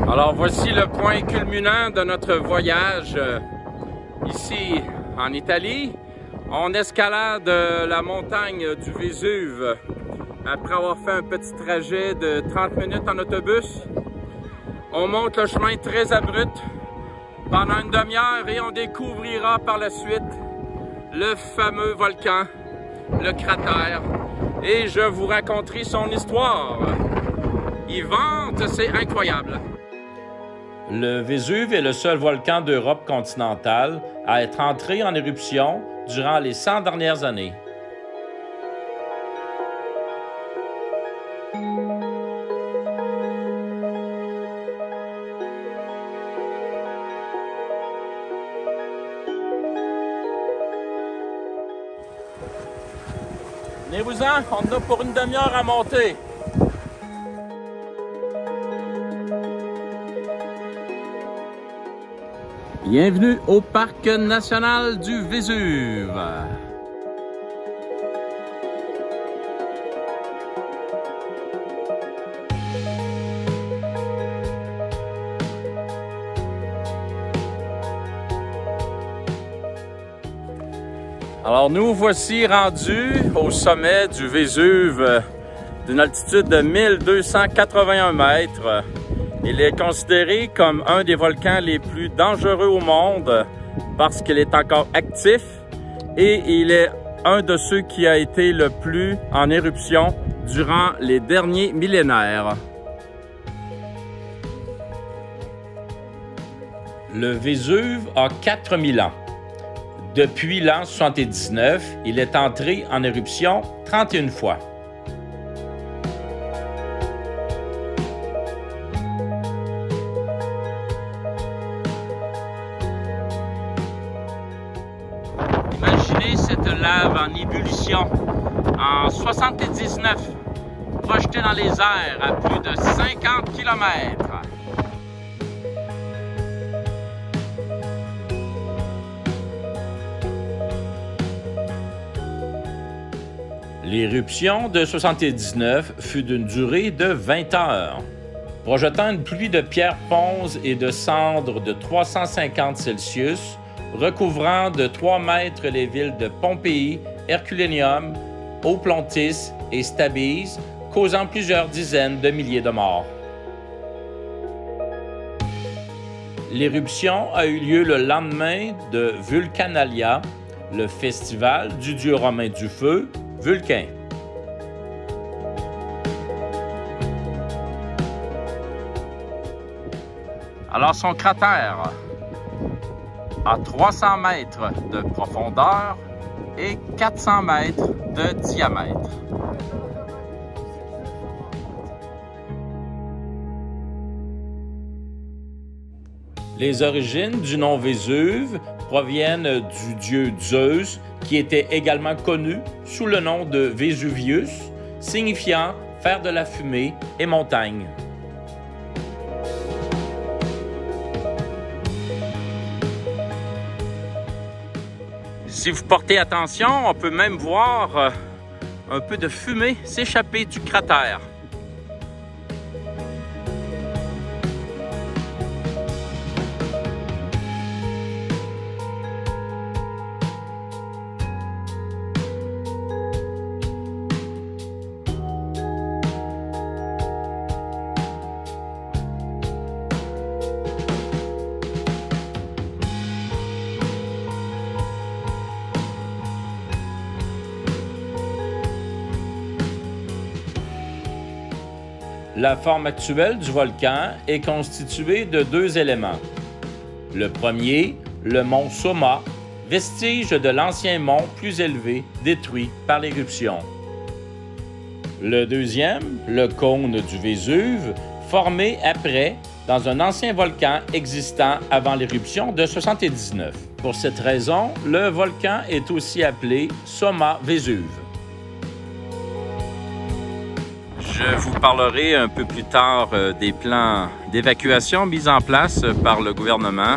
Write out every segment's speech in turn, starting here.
Alors voici le point culminant de notre voyage ici en Italie. On escalade la montagne du Vésuve après avoir fait un petit trajet de 30 minutes en autobus. On monte le chemin très abrupt pendant une demi-heure et on découvrira par la suite le fameux volcan, le cratère, et je vous raconterai son histoire. Il vente, c'est incroyable. Le Vésuve est le seul volcan d'Europe continentale à être entré en éruption durant les 100 dernières années. Venez-vous-en, on a pour une demi-heure à monter. Bienvenue au Parc national du Vésuve. Alors nous voici rendus au sommet du Vésuve d'une altitude de 1281 mètres. Il est considéré comme un des volcans les plus dangereux au monde parce qu'il est encore actif et il est un de ceux qui a été le plus en éruption durant les derniers millénaires. Le Vésuve a 4000 ans. Depuis l'an 79, il est entré en éruption 31 fois. Imaginez cette lave en ébullition en 79, projetée dans les airs à plus de 50 km. L'éruption de 79 fut d'une durée de 20 heures, projetant une pluie de pierres ponces et de cendres de 350 Celsius, recouvrant de 3 mètres les villes de Pompéi, Herculaneum, Oplontis et Stabise, causant plusieurs dizaines de milliers de morts. L'éruption a eu lieu le lendemain de Vulcanalia, le festival du dieu romain du feu, Vulcain. Alors son cratère a 300 mètres de profondeur et 400 mètres de diamètre. Les origines du nom Vésuve proviennent du dieu Zeus, qui était également connu sous le nom de Vesuvius, signifiant faire de la fumée et montagne. Si vous portez attention, on peut même voir un peu de fumée s'échapper du cratère. La forme actuelle du volcan est constituée de 2 éléments. Le premier, le mont Somma, vestige de l'ancien mont plus élevé détruit par l'éruption. Le deuxième, le cône du Vésuve, formé après dans un ancien volcan existant avant l'éruption de 79. Pour cette raison, le volcan est aussi appelé Somma Vésuve. Je vous parlerai un peu plus tard des plans d'évacuation mis en place par le gouvernement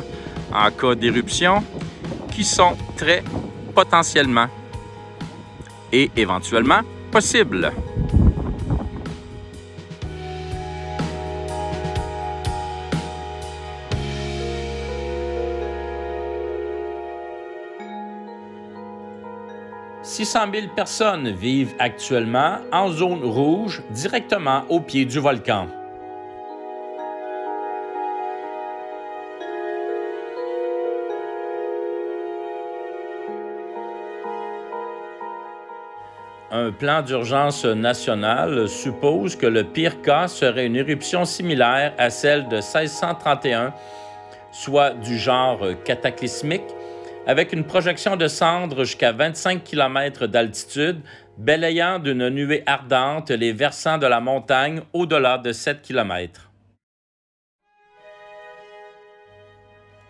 en cas d'éruption qui sont très potentiellement et éventuellement possible. « 600 000 personnes vivent actuellement en zone rouge directement au pied du volcan. Un plan d'urgence national suppose que le pire cas serait une éruption similaire à celle de 1631, soit du genre cataclysmique, avec une projection de cendres jusqu'à 25 km d'altitude, balayant d'une nuée ardente les versants de la montagne au-delà de 7 km.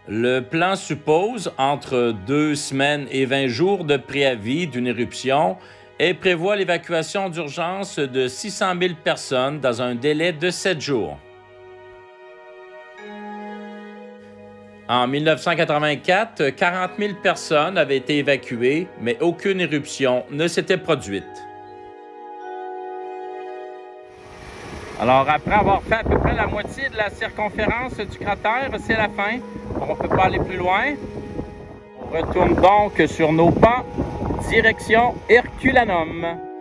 Le plan suppose entre 2 semaines et 20 jours de préavis d'une éruption et prévoit l'évacuation d'urgence de 600 000 personnes dans un délai de 7 jours. En 1984, 40 000 personnes avaient été évacuées, mais aucune éruption ne s'était produite. Alors, après avoir fait à peu près la moitié de la circonférence du cratère, c'est la fin. On ne peut pas aller plus loin. On retourne donc sur nos pas, direction Herculanum.